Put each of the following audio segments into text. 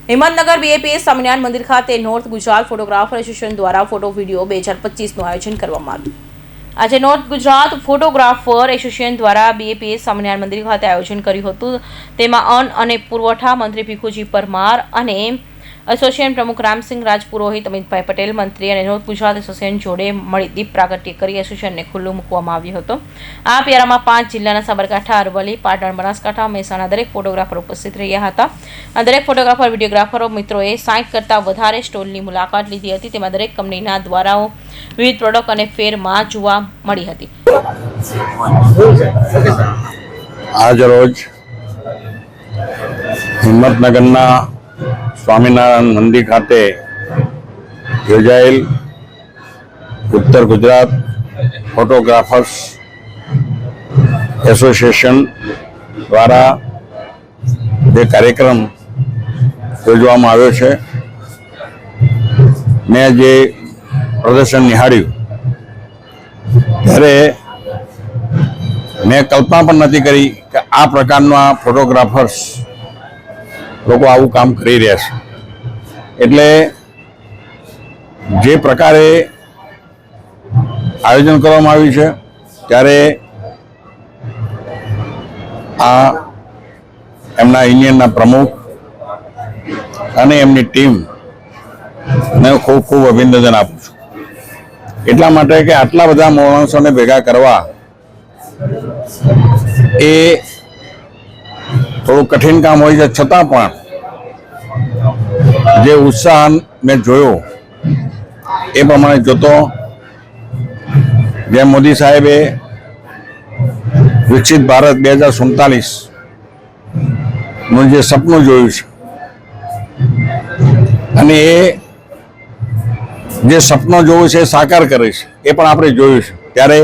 Himmatnagar BAPS Swaminarayan મંદિર ખાતે north Gujarat photographer association દ્વારા ફોટો વિડીયો 2025નું આયોજન કરવામાં આવ્યું। આજે નોર્થ ગુજરાત ફોટોગ્રાફર એસોસિએશન દ્વારા બીએપીએસ સ્વામિનારાયણ મંદિર ખાતે આયોજન કર્યું હતું। તેમાં અન્ન અને પુરવઠા મંત્રી ભીખુજી પરમાર અને એસોસિએશન પ્રમુખ રામસિંહ રાજપુરોહિત, અમિતભાઈ પટેલ મંત્રી અને નોર્થ ગુજરાત એસોસિએશન જોડે મળી દીપ પ્રાગટ્ય કરી એસોસિએશનને ખુલ્લું મૂકવામાં આવ્યો હતો। આ પેરામાં 5 જિલ્લાના સાબરકાંઠા, અરવલ્લી, પાટણ, બનાસકાંઠા, મહેસાણા દરેક ફોટોગ્રાફર ઉપસ્થિત રહ્યા હતા। આ દરેક ફોટોગ્રાફર વિડીયોગ્રાફરો મિત્રોએ 60 કરતાં વધારે સ્ટોલની મુલાકાત લીધી હતી। તેમાં દરેક કંપનીના દ્વારાઓ વિવિધ પ્રોડક્ટ અને ફેરમાં જોવા મળી હતી। આજ રોજ હિંમતનગરના સ્વામિનારાયણ મંદિર ખાતે યોજાયેલ ઉત્તર ગુજરાત ફોટોગ્રાફર્સ એસોસિએશન દ્વારા જે કાર્યક્રમ યોજવામાં આવ્યો છે, મેં જે પ્રદર્શન નિહાળ્યું ત્યારે મેં કલ્પના પણ નથી કરી કે આ પ્રકારના ફોટોગ્રાફર્સ લોકો આવું કામ કરી રહ્યા છે। એટલે જે પ્રકારે આયોજન કરવામાં આવ્યું છે ત્યારે આ એમના યુનિયનના પ્રમુખ અને એમની ટીમને ખૂબ ખૂબ અભિનંદન આપું છું। એટલા માટે કે આટલા બધા માણસોને ભેગા કરવા એ થોડું કઠિન કામ હોય છે, છતાં પણ જે ઉત્સાહ મેં જોયો એ પ્રમાણે જોતો, જેમ મોદી સાહેબે વિકસિત ભારત 2047નું જે સપનું જોયું છે અને એ જે સપનું જોયું છે એ સાકાર કરે છે, એ પણ આપણે જોયું છે। ત્યારે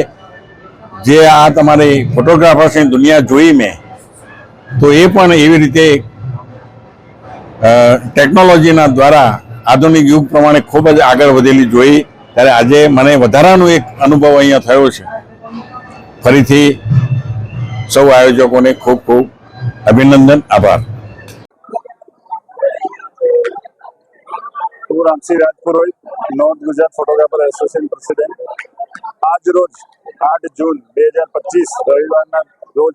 જે આ તમારી ફોટોગ્રાફર્સની દુનિયા જોઈ મેં, તો એ પણ એવી રીતે ટેકનોલોજીના દ્વારા આધુનિક યુગ પ્રમાણે ખૂબ જ આગળ વધેલી જોઈ। ત્યારે આજે મને વધારાનો એક અનુભવ અહીંયા થયો છે। ફરીથી સૌ આયોજકોને ખૂબ ખૂબ અભિનંદન, આભાર। હું Ramsinh Rajpurohit, north Gujarat photographer association president. આજ રોજ 8 જૂન 2025 રવિવારના રોજ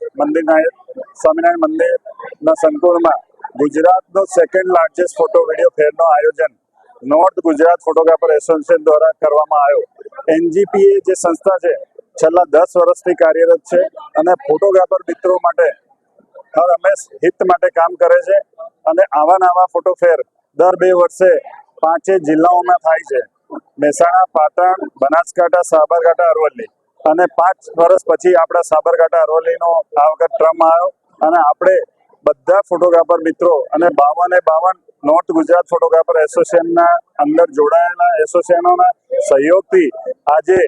સ્વામિનારાયણ મંદિરના સંકુલમાં ગુજરાતનો સેકન્ડ લાર્જેસ્ટ ફોટો વિડીયો ફેરનો આયોજન નોર્થ ગુજરાત ફોટોગ્રાફર એસોસિએશન દ્વારા કરવામાં આવ્યો। એનજીપીએ જે સંસ્થા છે છેલ્લા 10 વર્ષથી કાર્યરત છે અને ફોટોગ્રાફર મિત્રો માટે હર હંમેશ હિત માટે કામ કરે છે અને આવા નવા ફોટો ફેર દર 2 વર્ષે 5 જિલ્લાઓમાં થાય છે, મહેસાણા, પાટણ, બનાસકાંઠા, સાબરકાંઠા, અરવલ્લી, અને 5 વર્ષ પછી આપણા સાબરકાંઠા અરવલ્લીનો આ વખત ટ્રમ આવ્યો અને આપણે બધા ફોટોગ્રાફર મિત્રો અને 52 નોર્થ ગુજરાત ફોટોગ્રાફર એસોસિએશનના અંદર જોડાયેલા એસોસિએશનોના સહયોગથી આજે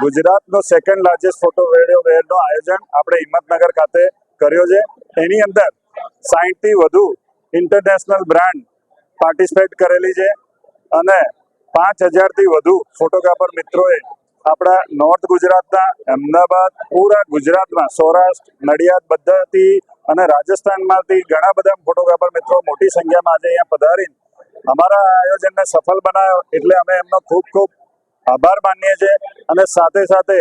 ગુજરાતનો સેકન્ડ લાર્જેસ્ટ ફોટો વિડીયો ફેરનો આયોજન આપણે હિંમતનગર ખાતે કર્યો છે। એની અંદર 60થી વધુ ઇન્ટરનેશનલ બ્રાન્ડ પાર્ટિસિપેટ કરેલી છે અને 5000થી વધુ ફોટોગ્રાફર મિત્રોએ આપણા નોર્થ ગુજરાતના, અમદાવાદ, પૂરા ગુજરાતમાં, સૌરાષ્ટ્ર, નડિયાદ બધાથી અને રાજસ્થાનમાંથી ઘણા બધા ફોટોગ્રાફર મિત્રો મોટી સંખ્યામાં આજે અહીંયા પધારી અમારા આયોજનને સફળ બનાવ્યો। એટલે અમે એમનો ખૂબ ખૂબ આભાર માનીએ છીએ અને સાથે સાથે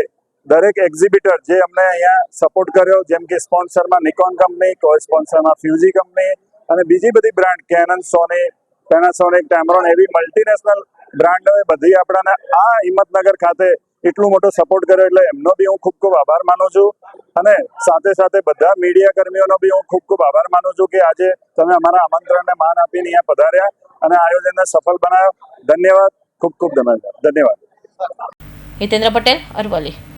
દરેક એક્ઝિબિટર જે અમને અહીંયા સપોર્ટ કર્યો, જેમ કે સ્પોન્સરમાં નિકોન કંપની, કો સ્પોન્સરમાં ફ્યુજી કંપની અને બીજી બધી બ્રાન્ડ કેનન, સોની, પેનાસોનિક, ટેમ્બ્રોન એવી મલ્ટીનેશનલ બ્રાન્ડોએ બધી આપણાને આ હિંમતનગર ખાતે એટલું મોટો સપોર્ટ કર્યો, એટલે એમનો બી હું ખૂબ ખૂબ આભાર માનું છું અને સાથે સાથે બધા મીડિયા કર્મીઓનો બી હું ખૂબ ખૂબ આભાર માનું છું કે આજે તમે અમારા આમંત્રણને માન આપીને અહીંયા પધાર્યા અને આયોજનને સફળ બનાવ્યો। ધન્યવાદ, ખૂબ ખૂબ ધન્યવાદ। હિતેન્દ્ર પટેલ, અરવલ્લી।